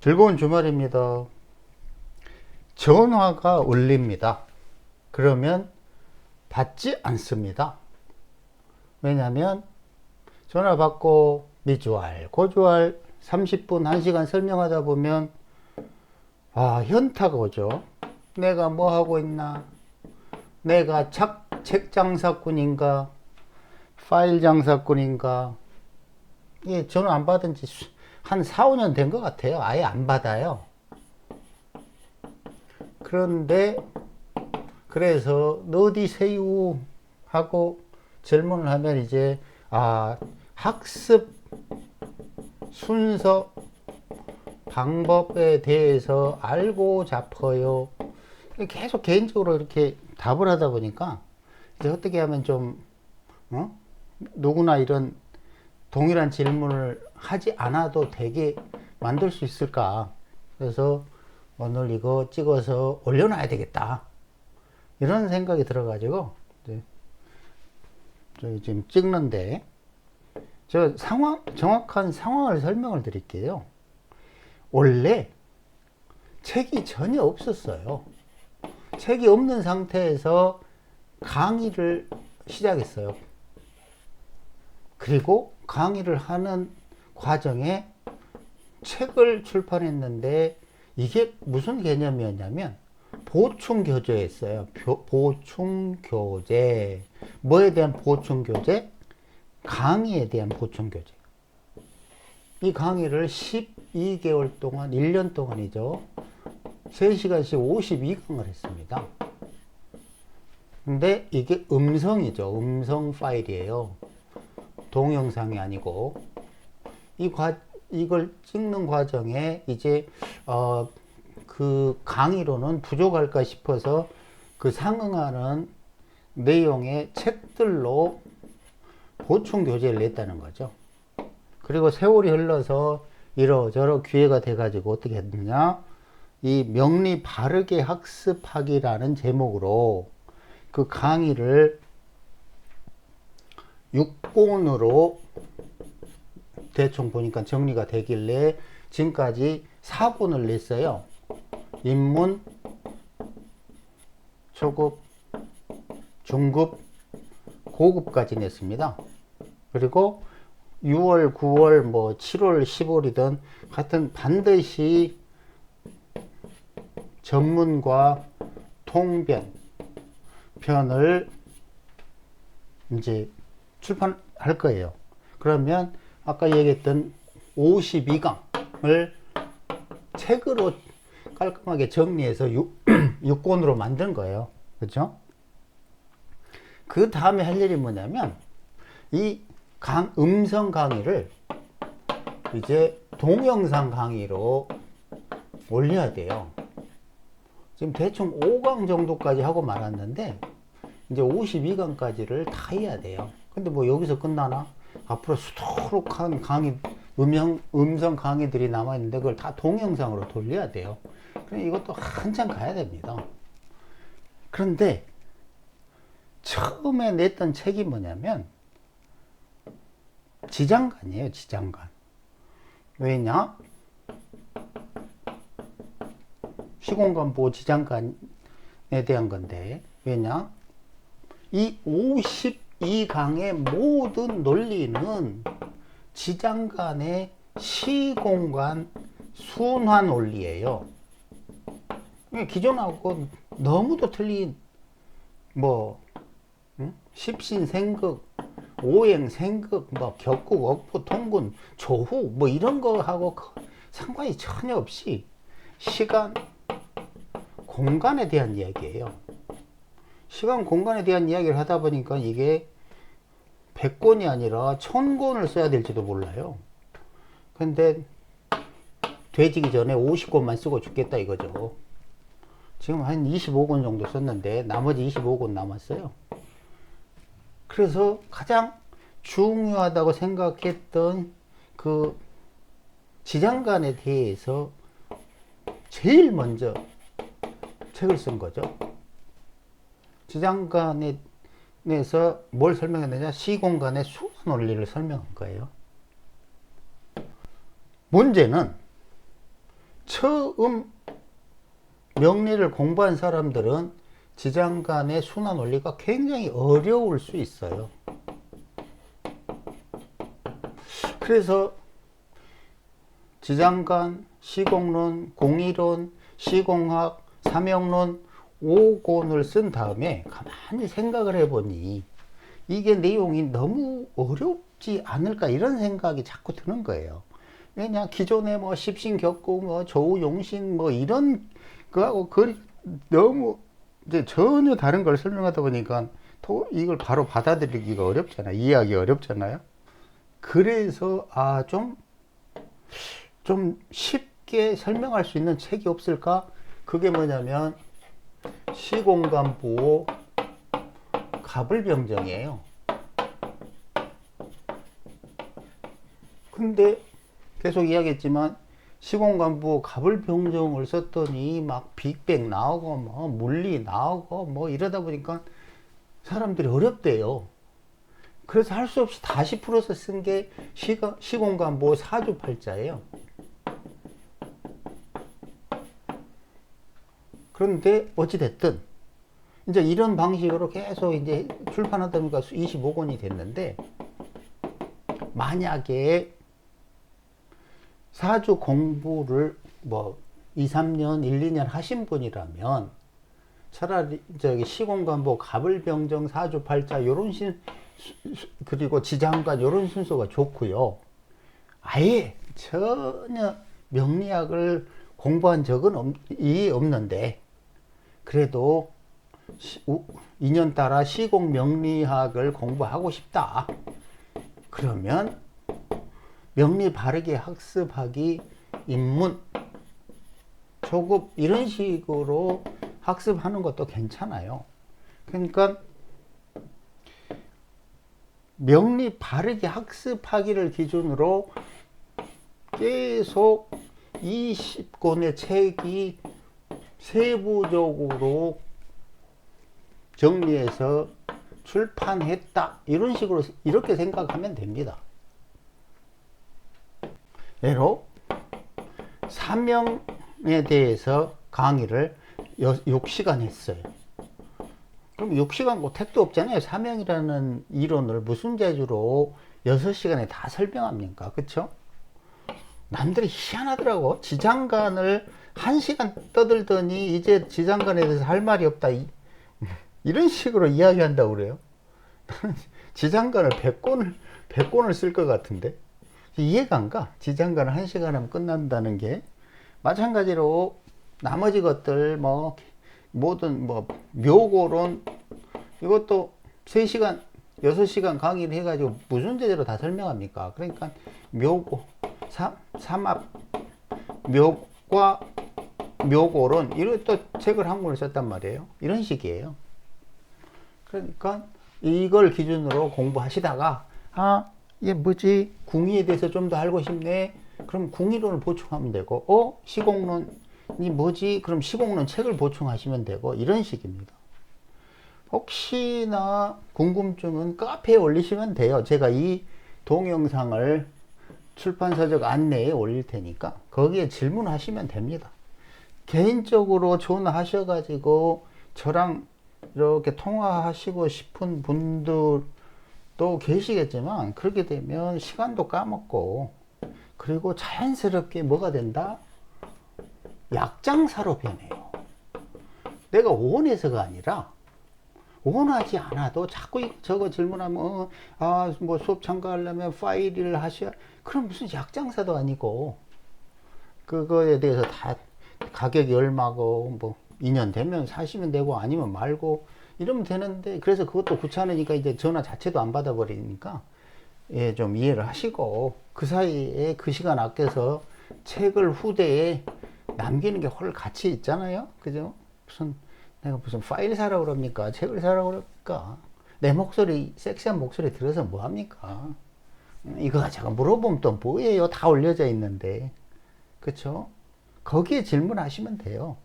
즐거운 주말입니다. 전화가 울립니다. 그러면 받지 않습니다. 왜냐하면 전화 받고 미주알, 고주알 30분, 1시간 설명하다 보면 현타가 오죠. 내가 뭐 하고 있나? 내가 책 장사꾼인가? 파일 장사꾼인가? 예, 전화 안 받은 지 한 4, 5년 된 것 같아요. 아예 안 받아요. 그런데 그래서 너 어디세요? 하고 질문을 하면 이제 학습 순서 방법에 대해서 알고 잡어요. 계속 개인적으로 이렇게 답을 하다 보니까 이제 어떻게 하면 좀 누구나 이런 동일한 질문을 하지 않아도 되게 만들 수 있을까. 그래서 오늘 이거 찍어서 올려놔야 되겠다, 이런 생각이 들어가지고 저희 지금 찍는데, 제가 정확한 상황을 설명을 드릴게요. 원래 책이 전혀 없었어요. 책이 없는 상태에서 강의를 시작했어요. 그리고 강의를 하는 과정에 책을 출판했는데, 이게 무슨 개념이었냐면 보충교재였어요. 보충교재. 뭐에 대한 보충교재? 강의에 대한 보충교재. 이 강의를 12개월 동안, 1년 동안이죠. 3시간씩 52강을 했습니다. 근데 이게 음성이죠. 음성 파일이에요. 동영상이 아니고. 이걸 찍는 과정에 이제 그 강의로는 부족할까 싶어서 그 상응하는 내용의 책들로 보충 교재를 냈다는 거죠. 그리고 세월이 흘러서 이러저러 기회가 돼가지고 어떻게 했느냐, 이 명리 바르게 학습하기라는 제목으로 그 강의를 6권으로 대충 보니까 정리가 되길래 지금까지 4권을 냈어요. 입문, 초급, 중급, 고급까지 냈습니다. 그리고 6월, 9월, 7월, 10월이든 하여튼 반드시 전문과 통변 편을 이제 출판할 거예요. 그러면 아까 얘기했던 52강을 책으로 깔끔하게 정리해서 6권으로 만든 거예요. 그렇죠? 그 다음에 할 일이 뭐냐면 이 음성 강의를 이제 동영상 강의로 올려야 돼요. 지금 대충 5강 정도까지 하고 말았는데 이제 52강까지를 다 해야 돼요. 근데 여기서 끝나나? 앞으로 수두룩한 강의, 음성 강의들이 남아있는데 그걸 다 동영상으로 돌려야 돼요. 그럼 이것도 한참 가야 됩니다. 그런데 처음에 냈던 책이 뭐냐면 지장간이에요. 지장간. 왜냐? 시공간 보고 지장간에 대한 건데, 왜냐? 이 52강의 모든 논리는 지장간의 시공간 순환 원리예요. 기존하고 너무도 틀린 십신생극, 오행생극, 격국, 억부, 통군, 조후 이런 거하고 상관이 전혀 없이 시간, 공간에 대한 이야기예요. 시간, 공간에 대한 이야기를 하다 보니까 이게 100권이 아니라 1000권을 써야 될지도 몰라요. 근데 돼지기 전에 50권만 쓰고 죽겠다 이거죠. 지금 한 25권 정도 썼는데 나머지 25권 남았어요. 그래서 가장 중요하다고 생각했던 그 지장간에 대해서 제일 먼저 책을 쓴 거죠. 지장간에서 뭘 설명했느냐? 시공간의 순환 원리를 설명한 거예요. 문제는 처음 명리를 공부한 사람들은 지장간의 순환 원리가 굉장히 어려울 수 있어요. 그래서 지장간, 시공론, 공이론, 시공학, 삼형론 5권을 쓴 다음에 가만히 생각을 해보니 이게 내용이 너무 어렵지 않을까 이런 생각이 자꾸 드는 거예요. 왜냐 기존에 뭐 십신격구 뭐 조우용신 뭐 이런 거하고 너무 이제 전혀 다른 걸 설명하다 보니까 이걸 바로 받아들이기가 어렵잖아요. 이해하기 어렵잖아요. 그래서 좀 쉽게 설명할 수 있는 책이 없을까? 그게 뭐냐면 시공간부호 가불병정이에요. 근데 계속 이야기했지만 시공간부호 가불병정을 썼더니 막 빅뱅 나오고 뭐 물리 나오고 뭐 이러다 보니까 사람들이 어렵대요. 그래서 할 수 없이 다시 풀어서 쓴 게 시공간부호 사주팔자예요. 그런데 어찌됐든 이제 이런 방식으로 계속 이제 출판하다 보니까 25권이 됐는데, 만약에 사주 공부를 뭐 2, 3년, 1, 2년 하신 분이라면 차라리 저기 시공간부 가불병정 사주팔자 요런 그리고 지장간 요런 순서가 좋고요. 아예 전혀 명리학을 공부한 적은 없는데 그래도 2년 따라 시공 명리학을 공부하고 싶다. 그러면 명리 바르게 학습하기 입문 초급 이런 식으로 학습하는 것도 괜찮아요. 그러니까 명리 바르게 학습하기를 기준으로 계속 20권의 책이 세부적으로 정리해서 출판했다. 이런 식으로 이렇게 생각하면 됩니다. 예로 사명에 대해서 강의를 6시간 했어요. 그럼 6시간 뭐 택도 없잖아요. 사명이라는 이론을 무슨 재주로 6시간에 다 설명합니까? 그쵸? 남들이 희한하더라고. 지장간을 1시간 떠들더니 이제 지장간에 대해서 할 말이 없다. 이런 식으로 이야기한다고 그래요. 지장간을 100권을 쓸 것 같은데. 이해가 안 가. 지장간을 1시간 하면 끝난다는 게. 마찬가지로 나머지 것들 뭐 모든 뭐 묘고론 이것도 3시간 6시간 강의를 해가지고 무슨 제대로 다 설명합니까? 그러니까 묘고 삼합 묘과 묘고론 이것도 책을 한 권을 썼단 말이에요. 이런 식이에요. 그러니까 이걸 기준으로 공부하시다가 이게 뭐지? 궁의에 대해서 좀 더 알고 싶네. 그럼 궁의론을 보충하면 되고 시공론이 뭐지? 그럼 시공론 책을 보충하시면 되고 이런 식입니다. 혹시나 궁금증은 카페에 올리시면 돼요. 제가 이 동영상을 출판사적 안내에 올릴 테니까 거기에 질문하시면 됩니다. 개인적으로 전화하셔가지고 저랑 이렇게 통화하시고 싶은 분들도 계시겠지만 그렇게 되면 시간도 까먹고 그리고 자연스럽게 뭐가 된다? 약장사로 변해요. 내가 원해서가 아니라 원하지 않아도 자꾸 저거 질문하면 뭐 수업 참가하려면 파일을 하셔야 그럼 무슨 약장사도 아니고 그거에 대해서 다 가격이 얼마고 뭐 2년 되면 사시면 되고 아니면 말고 이러면 되는데 그래서 그것도 귀찮으니까 이제 전화 자체도 안 받아버리니까 좀 이해를 하시고 그 사이에 그 시간 아껴서 책을 후대에 남기는 게 훨 가치 있잖아요. 그죠? 내가 무슨 파일 사라고 그럽니까? 책을 사라고 그럽니까? 내 목소리, 섹시한 목소리 들어서 뭐합니까? 이거 가지고 물어보면 또 뭐예요? 다 올려져 있는데. 그쵸? 거기에 질문하시면 돼요.